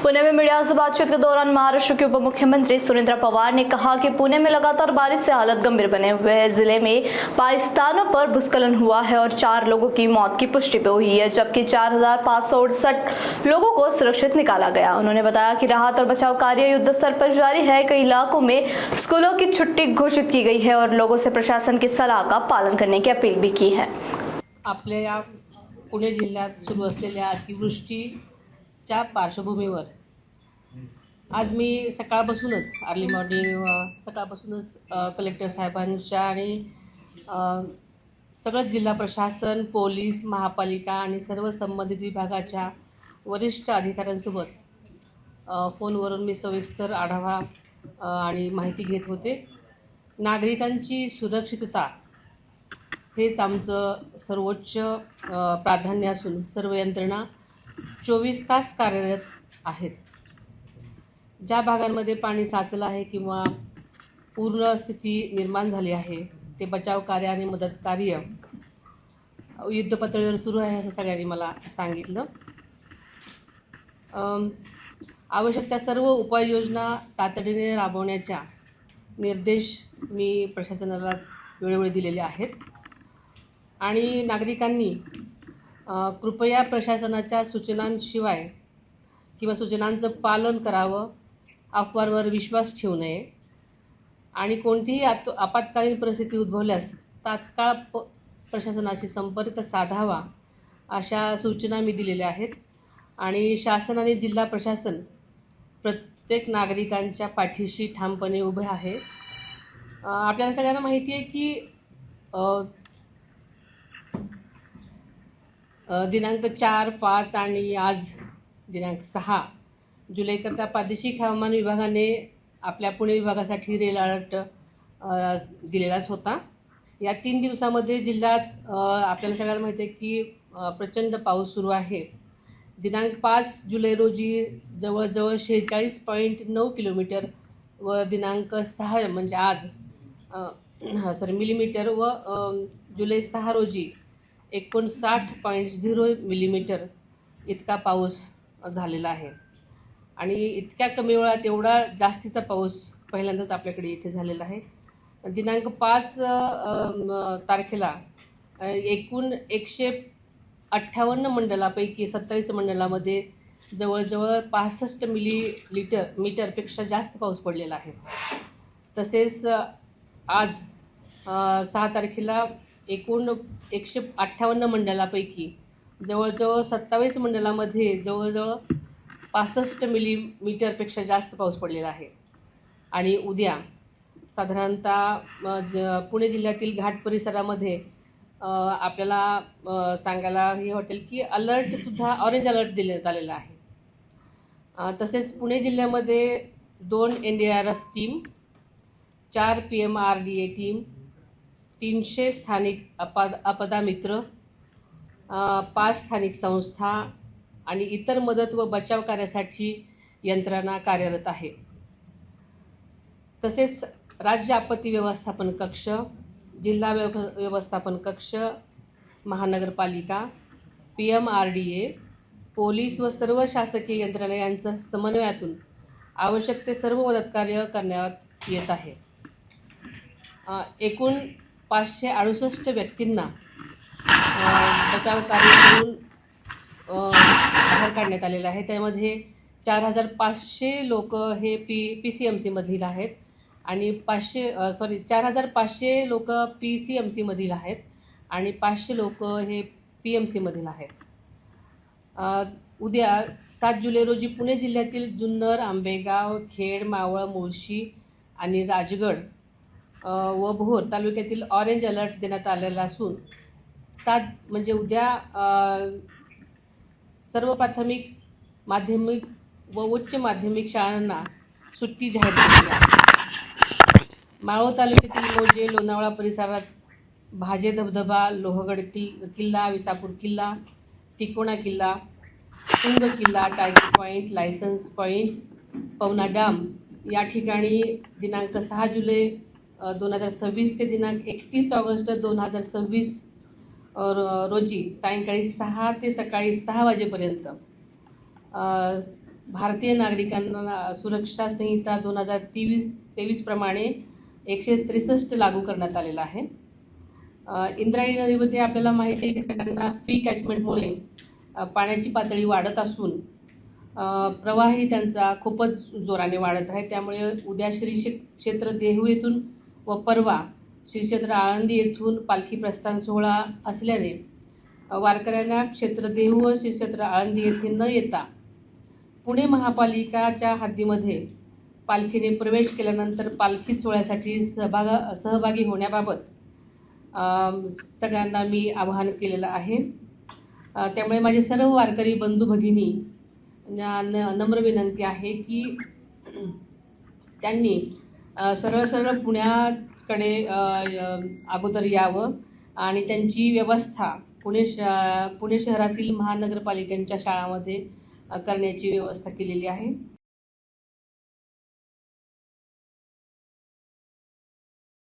पुणे में मीडिया से बातचीत के दौरान महाराष्ट्र के उप मुख्यमंत्री सुरेंद्र पवार ने कहा कि पुणे में लगातार बारिश से हालत गंभीर बने हुए है। जिले में 22 स्थानों पर भूस्खलन हुआ है और 4 लोगों की मौत की पुष्टि हुई है, जबकि 4,568 लोगों को सुरक्षित निकाला गया। उन्होंने बताया कि राहत और बचाव कार्य युद्ध स्तर पर जारी है। कई इलाकों में स्कूलों की छुट्टी घोषित की गई है और लोगों से प्रशासन की सलाह का पालन करने की अपील भी की है। आपल्या या पुणे जिल्ह्यात सुरू असलेल्या अतिवृष्टीच्या पार्श्वभूमीवर आज मी सकाळपासूनच अर्ली मॉर्निंग सकाळपासूनच कलेक्टर साहेबांच्या आणि सगळं जिल्हा प्रशासन, पोलीस, महापालिका आणि सर्व संबंधित विभागाच्या वरिष्ठ अधिकाऱ्यांसोबत फोनवरून मी सविस्तर आढावा आणि माहिती घेत होते। नागरिकांची सुरक्षितता हेच आमचं सर्वोच्च प्राधान्य असून सर्व यंत्रणा 24 तास कार्यरत आहेत। ज्या भागांमध्ये पाणी साचलं आहे किंवा पूर्ण स्थिती निर्माण झाली आहे ते बचाव कार्य आणि मदत कार्य युद्धपातळीवर सुरू आहे असं सगळ्यांनी मला सांगितलं। आवश्यक त्या सर्व उपाययोजना तातडीने राबवण्याच्या निर्देश मी प्रशासनाला वेळोवेळी दिलेले आहेत आणि नागरिकांनी कृपया प्रशासनाच्या सूचनांशिवाय किंवा सूचनांचं पालन करावं, अफवांवर विश्वास ठेवू नये आणि कोणतीही आपत्कालीन परिस्थिती उद्भवल्यास तात्काळ प्रशासनाशी संपर्क साधावा अशा सूचना मी दिलेल्या आहेत आणि शासन आणि जिल्हा प्रशासन प्रत्येक नागरिकांच्या पाठीशी ठामपणे उभे आहे। आपल्याला सगळ्यांना माहिती आहे की दिनांक 4, 5 आणि आज दिनांक 6 जुलैकरता प्रादेशिक हवामान विभागाने आपल्या पुणे विभागासाठी रेड अलर्ट दिलेलाच होता। या 3 दिवसामध्ये जिल्ह्यात आपल्याला सगळ्यांना माहिती आहे की प्रचंड पाऊस सुरू आहे। दिनांक 5 जुलै रोजी जवळजवळ 46.9 किलोमीटर व दिनांक 6 म्हणजे आज मिलीमीटर व जुलै 6 रोजी 59.0 मिलीमीटर इतका पाऊस झालेला आहे आणि इतक्या कमी वेळात एवढा जास्तीचा पाऊस पहिल्यांदाच आपल्याकडे इथे झालेला आहे। दिनांक 5 तारखेला एकूण 158 मंडलापैकी 27 मंडलामध्ये जवळजवळ 65 मीटरपेक्षा जास्त पाऊस पडलेला आहे। तसेच आज 6 तारखेला एकूण 158 मंडलापैकी जवळजवळ 27 मंडलामध्ये जवळजवळ 65 मिलीमीटरपेक्षा जास्त पाऊस पडलेला आहे आणि उद्या साधारणतः पुणे जिल्ह्यातील घाट परिसरामध्ये आपल्याला सांगायला हे वाटेल की अलर्टसुद्धा ऑरेंज अलर्ट देण्यात आलेला आहे। तसेच पुणे जिल्ह्यामध्ये 2 NDRF टीम, 4 PMRDA टीम, 300 स्थानिक आपदा मित्र, 5 स्थानिक संस्था आणि इतर मदत व बचाव कार्यासाठी यंत्रणा कार्यरत आहे। तसेच राज्य आपत्ती व्यवस्थापन कक्ष, जिल्हा व्यवस्थापन कक्ष, महानगरपालिका, PMRDA, पोलीस व सर्व शासकीय यंत्रणा यांच्या समन्वयातून आवश्यक ते सर्व मदत कार्य करण्यात येत आहे। एकूण 568 व्यक्तींना बचाव कार्य करून बाहेर काढण्यात आलेलं आहे। त्यामध्ये 4,500 लोक हे PCMC मधील आहेत आणि 4,500 लोक PCMC मधील आहेत आणि 500 लोक हे PMC मधील आहेत। उद्या 7 जुलै रोजी पुणे जिल्ह्यातील जुन्नर, आंबेगाव, खेड, मावळ, मुळशी आणि राजगड व भोर तालुक्यातील ऑरेंज अलर्ट देण्यात आलेला असून 7 म्हणजे उद्या सर्व प्राथमिक, माध्यमिक व उच्च माध्यमिक शाळांना सुट्टी जाहीर केली आहे। मावळ तालुक्यातील मौजे, लोणावळा परिसरात भाजे धबधबा, लोहगड किल्ला, विसापूर किल्ला, तिकोणा किल्ला, तुंग किल्ला, tiger point, licence point, Pavana dam या ठिकाणी दिनांक 6 जुलै 2026 ते दिनांक 31 ऑगस्ट 2026 रोजी सायंकाळी 6 ते सकाळी 6 वाजेपर्यंत भारतीय नागरिकांना सुरक्षा संहिता 2023 प्रमाणे 163 लागू करण्यात आलेला आहे. इंद्रायणी नदीमध्ये आपल्याला माहिती आहे की सगळ्यांना फ्री कॅचमेंटमुळे पाण्याची पातळी वाढत असून प्रवाहही त्यांचा खूपच जोराने वाढत आहे. त्यामुळे उद्या श्री क्षेत्र देहू येथून व परवा श्री क्षेत्र आळंदी येथून पालखी प्रस्थान सोहळा असल्याने वारकऱ्यांना क्षेत्र देहू व श्री क्षेत्र आळंदी येथे न येता पुणे महापालिकाच्या हद्दीमध्ये पालखीने प्रवेश केल्यानंतर पालखी सोहळ्यासाठी सहभागी होण्याबाबत सगळ्यांना मी आवाहन केलेलं आहे. त्यामुळे माझे सर्व वारकरी बंधू भगिनी नम्र विनंती आहे की त्यांनी सरळ पुण्याकडे अगोदर यावं आणि त्यांची व्यवस्था पुणे शहरातील महानगरपालिकांच्या शाळांमध्ये करण्याची व्यवस्था केलेली आहे.